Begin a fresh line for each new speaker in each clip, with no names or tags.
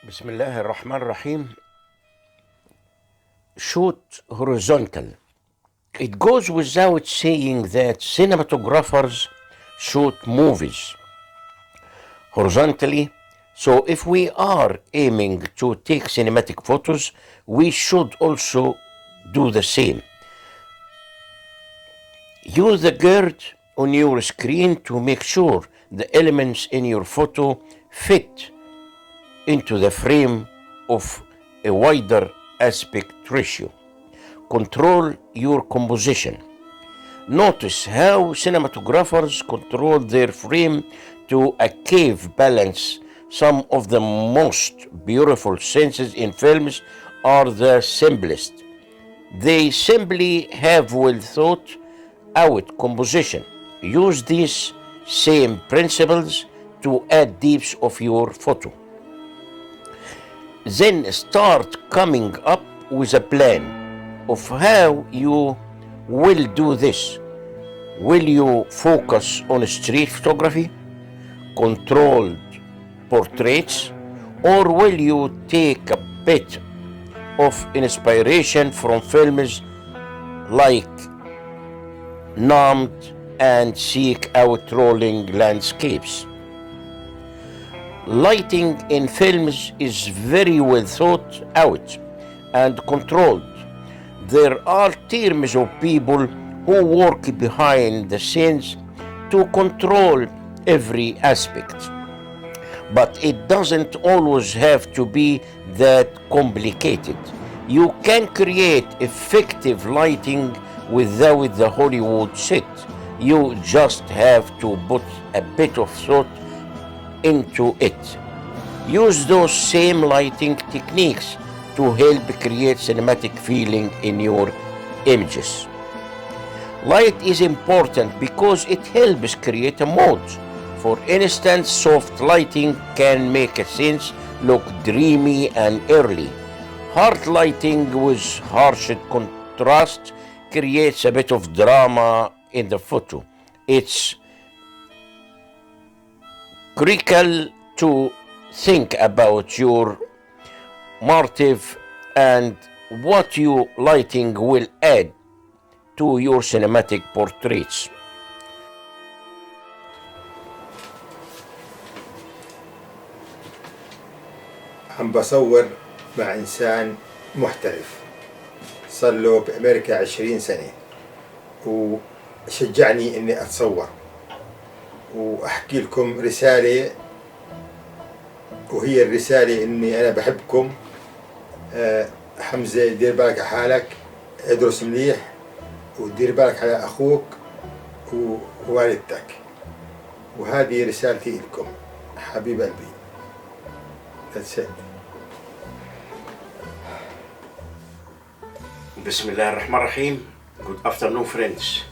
بسم الله الرحمن الرحيم. Shoot horizontal. It goes without saying that cinematographers shoot movies horizontally. So if we are aiming to take cinematic photos, we should also do the same. Use the grid on your screen to make sure the elements in your photo fit into the frame of a wider aspect ratio. Control your composition. Notice how cinematographers control their frame to a cave balance. Some of the most beautiful scenes in films are the simplest. They simply have well thought out composition. Use these same principles to add depth of your photo. Then start coming up with a plan of how you will do this. Will you focus on street photography, controlled portraits, or will you take a bit of inspiration from films like Numbed and seek out rolling landscapes? Lighting in films is very well thought out and controlled. There are teams of people who work behind the scenes to control every aspect. But it doesn't always have to be that complicated. You can create effective lighting without the Hollywood set. You just have to put a bit of thought into it. Use those same lighting techniques to help create cinematic feeling in your images. Light is important because it helps create a mood. For instance, soft lighting can make a scene look dreamy and early. Hard lighting with harsh contrast creates a bit of drama in the photo. It's critical to think about your motive and what your lighting will add to your cinematic portraits.
عم بصور مع إنسان محترف صار له بأمريكا 20 سنة وشجعني إني أتصور وأحكي لكم رسالة، وهي الرسالة إني أنا بحبكم. حمزة دير بالك على حالك، ادرس مليح ودير بالك على أخوك ووالدتك، وهذه رسالتي لكم حبيب قلبي. That's it.
Bismillah ar-Rahman ar-Rahim. Good afternoon, friends.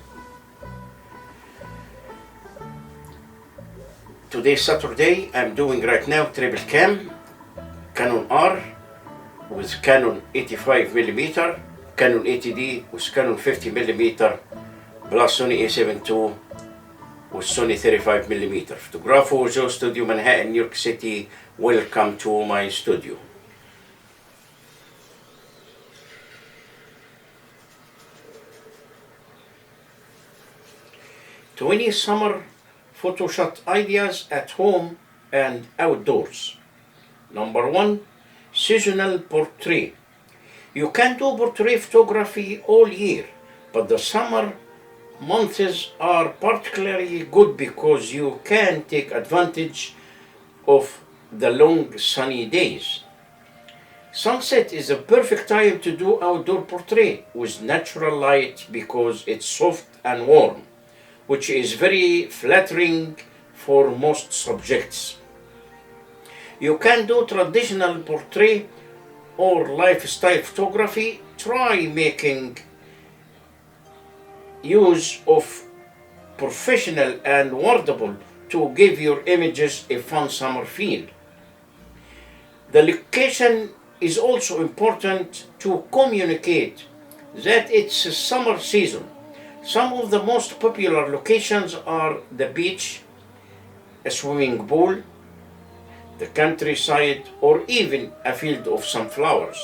Today Saturday, I'm doing right now triple cam, Canon R with Canon 85mm, Canon 80D with Canon 50mm, plus Sony a7 II with Sony 35mm. Fotógrafo, Joe Studio, Manhattan, New York City. Welcome to my studio. Twenty summer photo shot ideas at home and outdoors. Number one, seasonal portrait. You can do portrait photography all year, but the summer months are particularly good because you can take advantage of the long sunny days. Sunset is a perfect time to do outdoor portrait with natural light because it's soft and warm, which is very flattering for most subjects. You can do traditional portrait or lifestyle photography. Try making use of professional and wordable to give your images a fun summer feel. The location is also important to communicate that it's summer season. Some of the most popular locations are the beach, a swimming pool, the countryside, or even a field of sunflowers.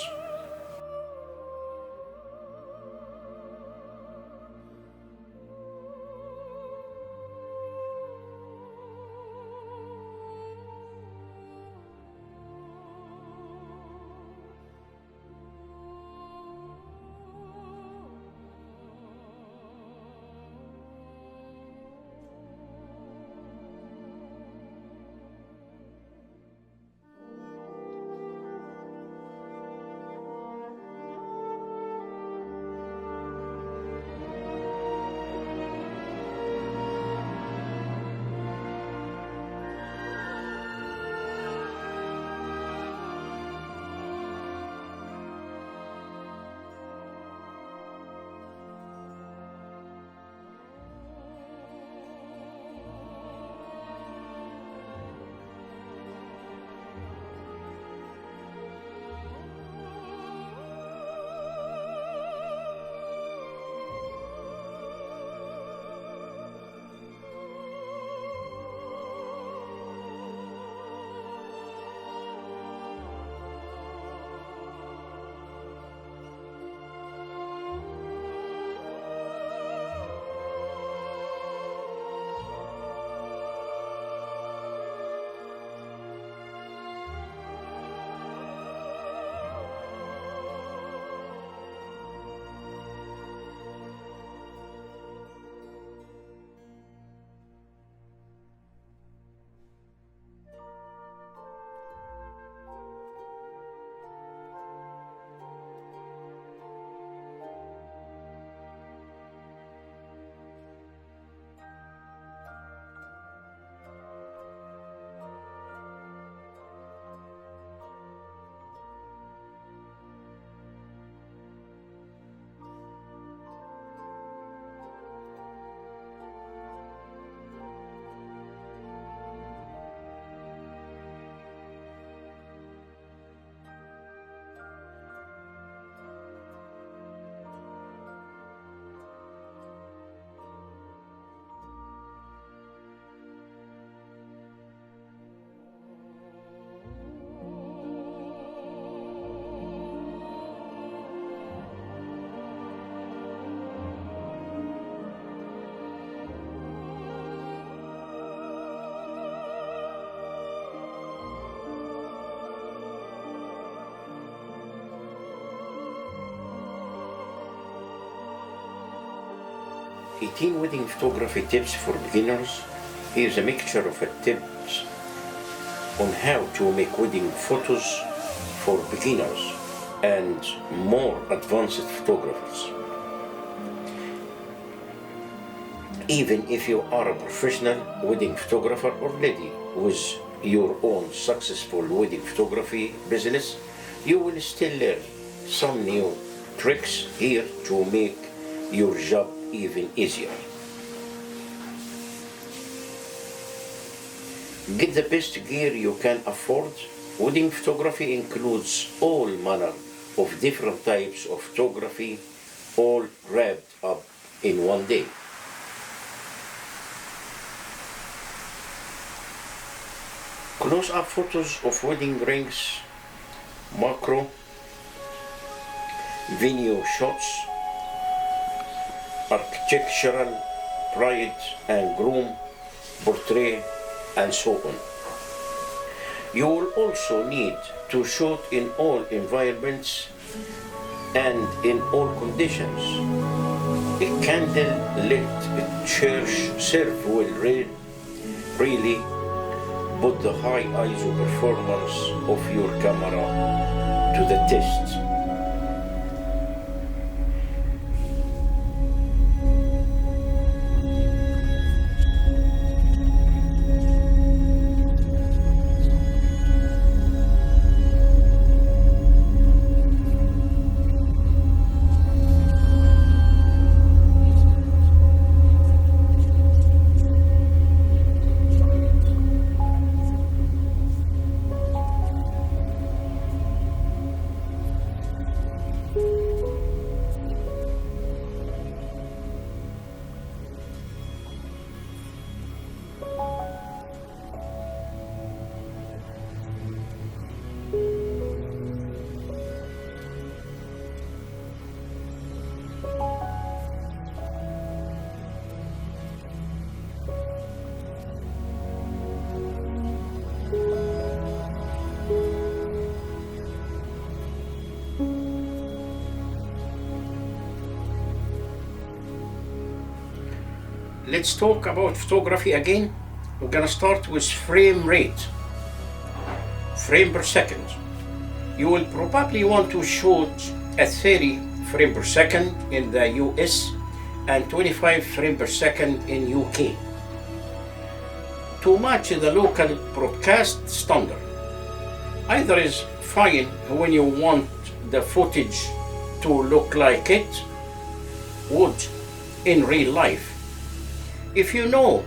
"18 Wedding Photography Tips for Beginners." Here's a mixture of tips on how to make wedding photos for beginners and more advanced photographers. Even if you are a professional wedding photographer already with your own successful wedding photography business, you will still learn some new tricks here to make your job even easier. Get the best gear you can afford. Wedding photography includes all manner of different types of photography, all wrapped up in one day. Close-up photos of wedding rings, macro, venue shots, architectural, bride and groom, portrait, and so on. You will also need to shoot in all environments and in all conditions. A candle-lit church serve will really put the high ISO performance of your camera to the test. let's talk about photography again. We're gonna start with frame rate, frame per second. You will probably want to shoot at 30 frame per second in the US and 25 frame per second in UK to match the local broadcast standard. Either is fine when you want the footage to look like it would in real life. If you know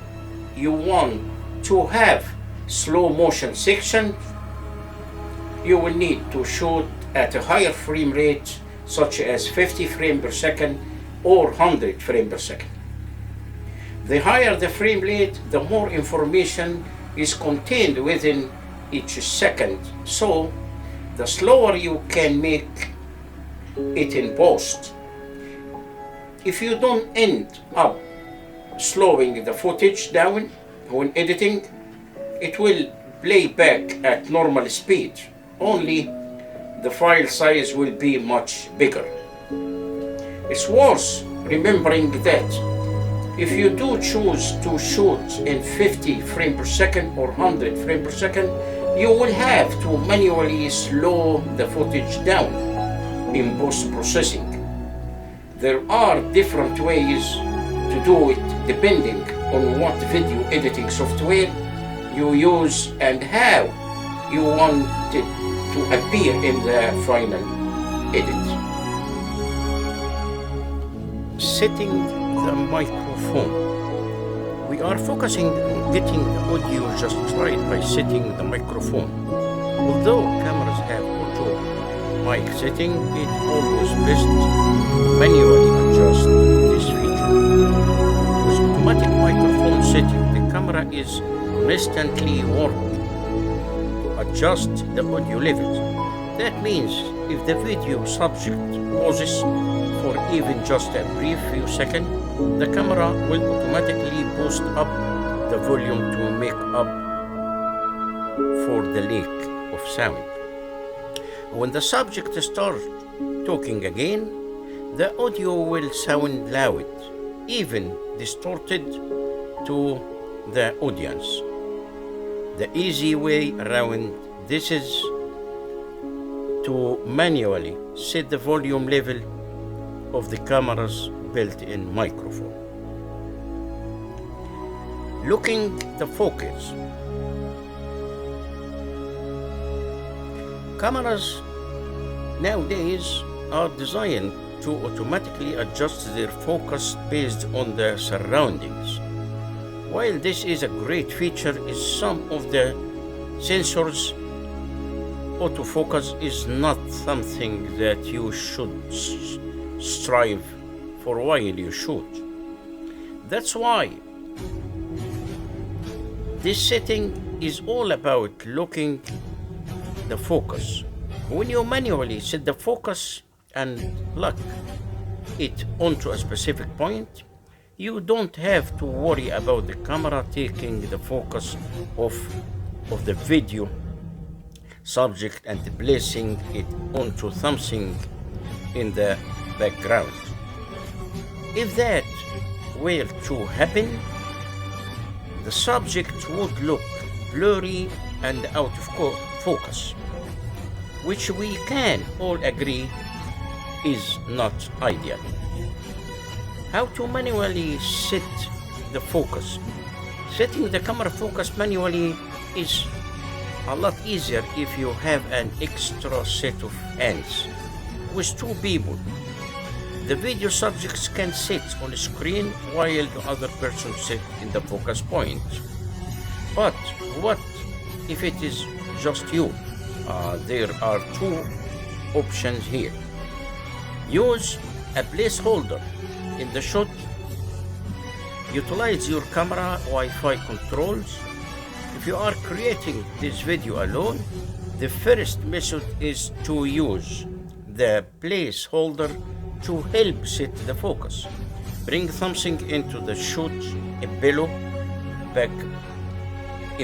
you want to have slow motion section, you will need to shoot at a higher frame rate such as 50 frames per second or 100 frames per second. The higher the frame rate, the more information is contained within each second, so the slower you can make it in post. If you don't end up slowing the footage down when editing, it will play back at normal speed, only the file size will be much bigger. It's worth remembering that if you do choose to shoot in 50 frames per second or 100 frames per second, you will have to manually slow the footage down in post-processing. There are different ways to do it depending on what video editing software you use and how you want it to appear in the final edit. Setting the microphone. We are focusing on getting the audio just right by setting the microphone. Although cameras have auto mic setting, it always best to manually adjust this feature. With automatic microphone setting, the camera is constantly working to adjust the audio levels. That means if the video subject pauses for even just a brief few seconds, the camera will automatically boost up the volume to make up for the lack of sound. When the subject starts talking again, the audio will sound loud, even distorted to the audience. The easy way around this is to manually set the volume level of the camera's built-in microphone. Looking the focus. Cameras nowadays are designed to automatically adjust their focus based on the surroundings. While this is a great feature, some of the sensors autofocus is not something that you should strive for while you shoot. That's why this setting is all about looking the focus. When you manually set the focus and lock it onto a specific point, you don't have to worry about the camera taking the focus of the video subject and placing it onto something in the background. If that were to happen, the subject would look blurry and out of focus, which we can all agree is not ideal. How to manually set the focus? Setting the camera focus manually is a lot easier if you have an extra set of hands. With two people, the video subjects can sit on the screen while the other person sits in the focus point. But what if it is just you? There are two options here. Use a placeholder in the shot. Utilize your camera Wi-Fi controls. If you are creating this video alone, the first method is to use the placeholder to help set the focus. Bring something into the shot, a pillow, a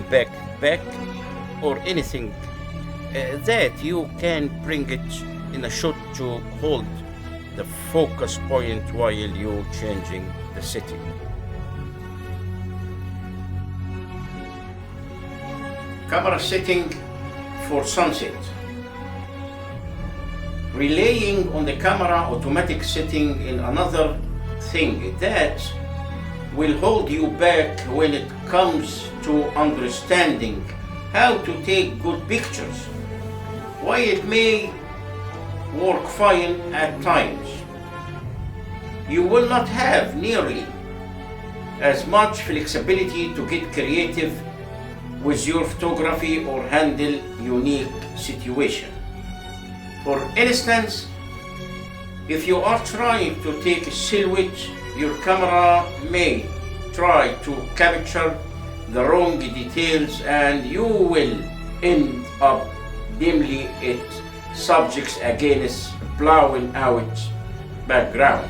backpack, or anything that you can bring it in a shot to hold the focus point while you're changing the setting. Camera setting for sunset. Relying on the camera automatic setting in another thing that will hold you back when it comes to understanding how to take good pictures. While it may work fine at times, you will not have nearly as much flexibility to get creative with your photography or handle unique situations. For instance, if you are trying to take a silhouette, your camera may try to capture the wrong details and you will end up dimly at subjects against blowing out background.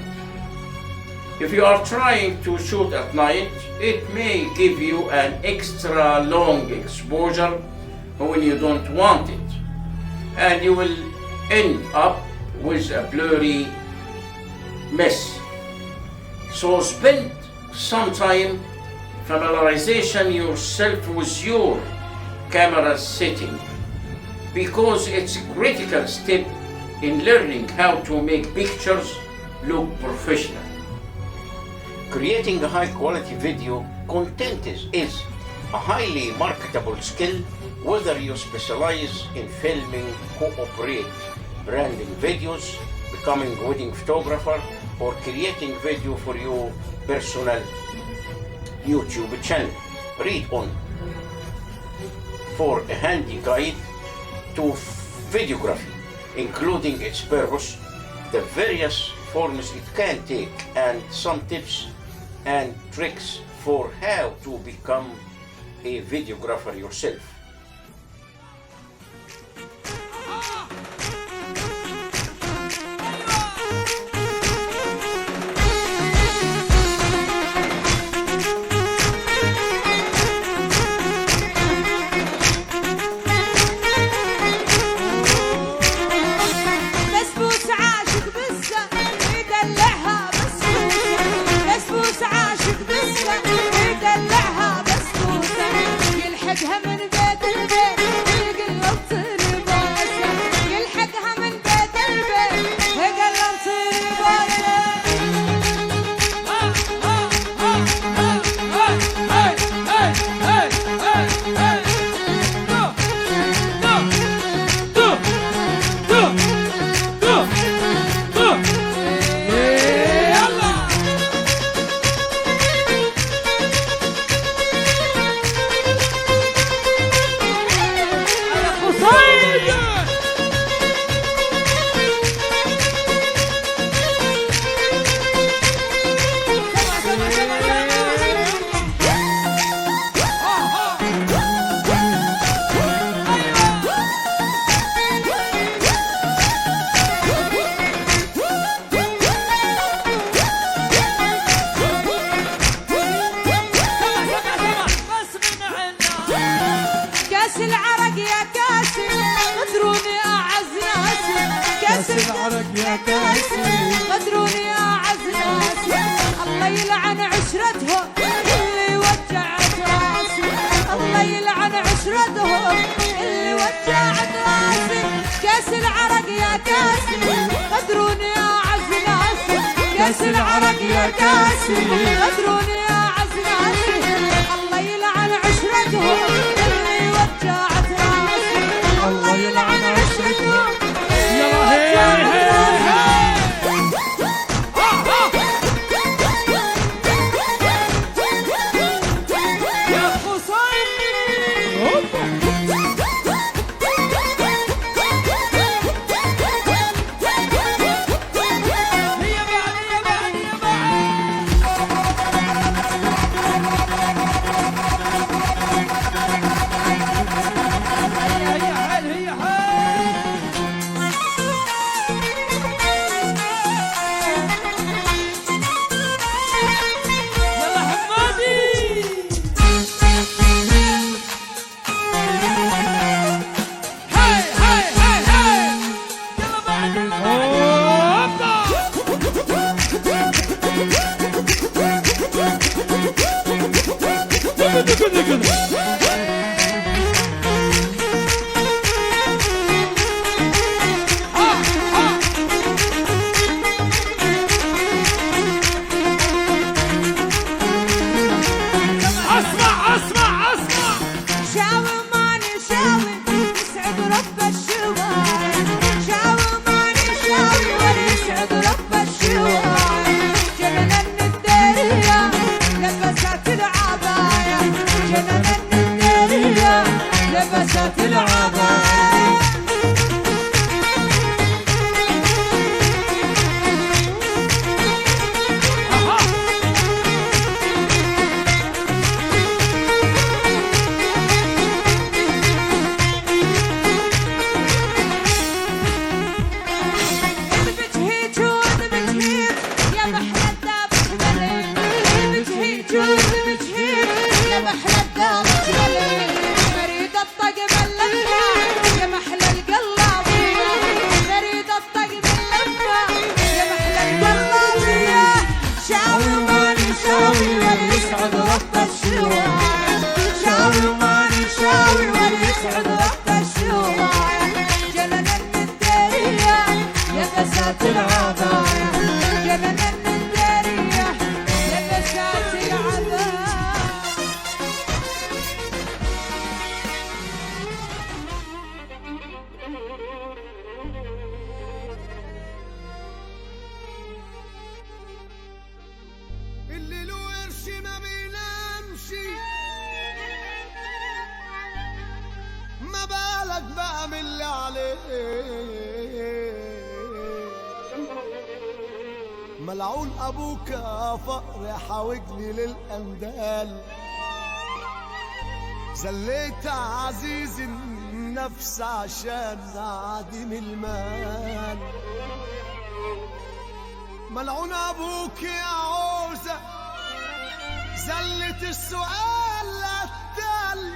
If you are trying to shoot at night, it may give you an extra long exposure when you don't want it, and you will end up with a blurry mess. So spend some time familiarizing yourself with your camera setting, because it's a critical step in learning how to make pictures look professional. Creating a high-quality video content is a highly marketable skill, whether you specialize in filming, cooperate, branding videos, becoming a wedding photographer, or creating video for your personal YouTube channel. Read on for a handy guide to videography, including its purpose, the various forms it can take, and some tips and tricks for how to become a videographer yourself.
قدروني أعز ناسي، الله يلعن عشرتهم اللي وجعت راسي، الله يلعن عشرتهم اللي وجعت راسي. كاس العرق يا كاسي قدروني أعز ناسي، كاس العرق يا كاسي قدروني أعز ناسي، الله يلعن عشرتهم اللي وجعت راسي، الله يلعن عشرتهم اللي وجعت راسي. العظيم. مريد الطق باللمة يا محلى القلابية، مريد الطق باللمة يا محلى القلابية. شاوي وماني شاوي وليسعد رب الشواية، شاوي وماني شاوي وليسعد رب الشواية. جنن الدارية يا بسات العضايا، جنن الدارية يا بسات العضايا.
اللي له قرش ما بينامش، ما بالك بقى من اللي عليه. ملعون ابوك يا فقر حاوجني للاندال، زليت عزيز النفس عشان عديم المال. ملعون ابوك يا عوزة زلت السؤال للتل.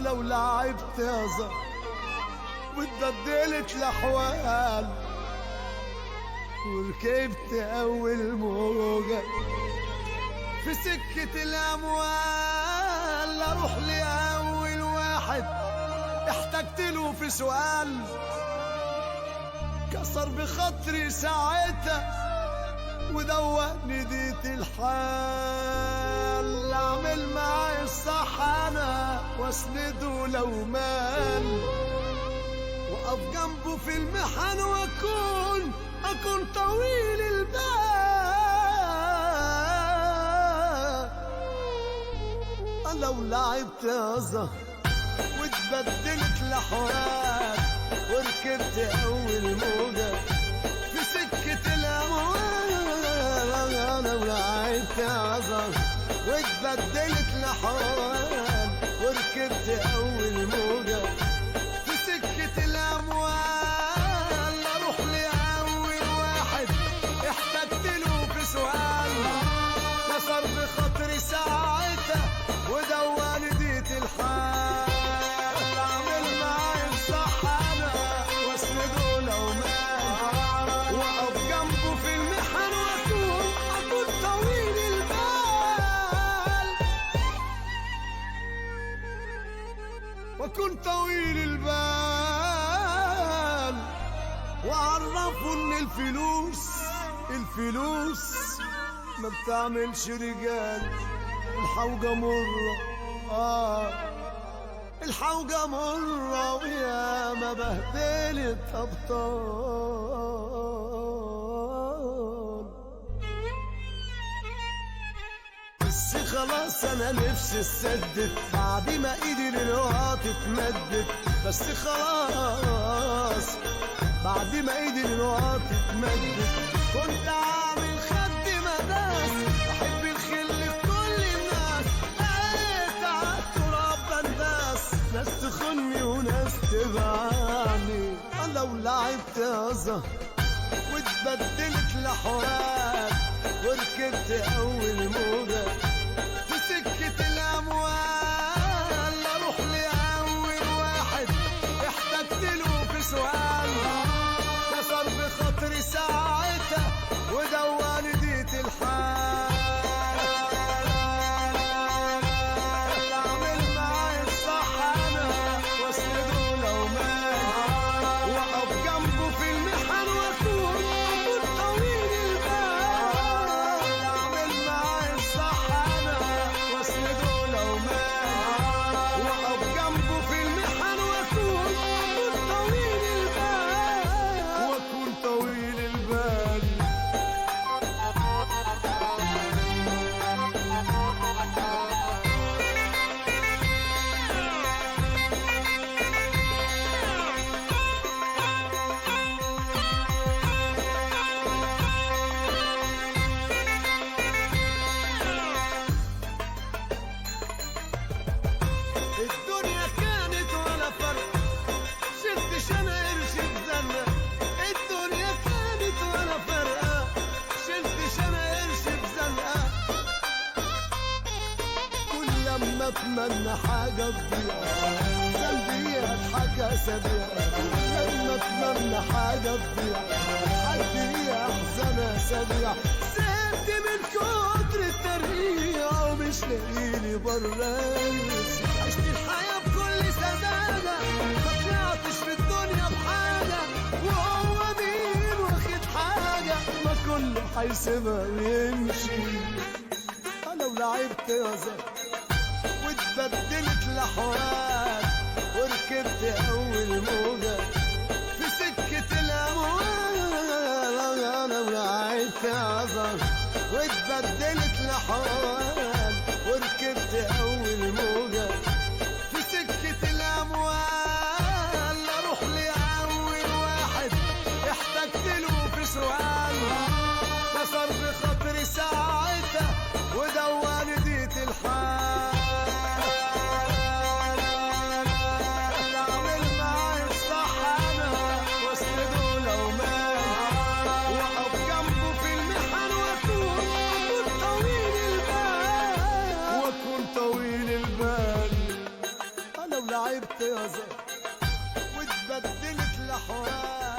لو لعبت يا زهر واتبدلت الاحوال، وركبت اول موجة في سكة الاموال، اروح لاول واحد احتجت له في سؤال، كسر بخاطري ساعتها ودوقني ديت الحال. اعمل معاي الصح انا واسنده لو مال، واقف جنبه في المحن واكون طويل البال. لو لعبت يا زهر واتبدلت الاحوال، وركبت اول موجة في سكة الاموال. لو لعبت يا زهر واتبدلت الاحوال، وركبت اول موجة في سكة الاموال، اروح لاول واحد احتجت له في سؤال، كسر بخاطري ساعتها ودواني ديت الحال. اعمل معاي الصح انا واسنده لو مال، واقف جنبه في المحن واكون طويل البال، واكون طويل البال. واعرفه ان الفلوس ما بتعملش رجال، والحوجة مرة الحوجة مرة ويا ما بهدلت أبطال. بس خلاص أنا نفسي اتسدد بعد ما إيدي للوقت اتمدت. بس خلاص بعد ما إيدي للوقت اتمدت، كنت عامل خد مداس، بحب الخل في كل الناس، لقيت عالتراب بنداس، ناس تخني وناس تبعني. لو لعبت يا زهر واتبدلت الاحوال، وركبت اول موجة في سكة الاموال، اروح لاول واحد احتجت له في سؤال، كسر بخاطري ساعتها ودواني ديت الحال. اعمل معاي الصح انا واسنده لو مال، واقف جنبه في المحن واكون طويل البال. اعمل معاي الصح انا اتمنى حاجة تضيع ذنبي اضحك اسابيع لما اتمنى حاجة تضيع حدي احزن اسابيع زهقت من كتر الترقيع ومش لاقيلي برانس عشت الحياة بكل سذاجة مطلعتش في الدنيا بحاجة وهو مين واخد حاجة ما كله هيسيبها ويمشي انا ولعبت يا زلمة واتبدلت الاحوال وركبت اول موجة في سكة الاموال انا ولعبت يا زلمة واتبدلت الاحوال وركبت اول موجة في سكة الاموال اروح لاول واحد احتجت له في سؤال كسر بخاطري ساعتها ودواني ديت الحال اعمل معايا الصح انا واسنده لو مات واقف جنبه في المحن واكون طويل البال انا ولعبت يا زلمة واتبدلت الاحوال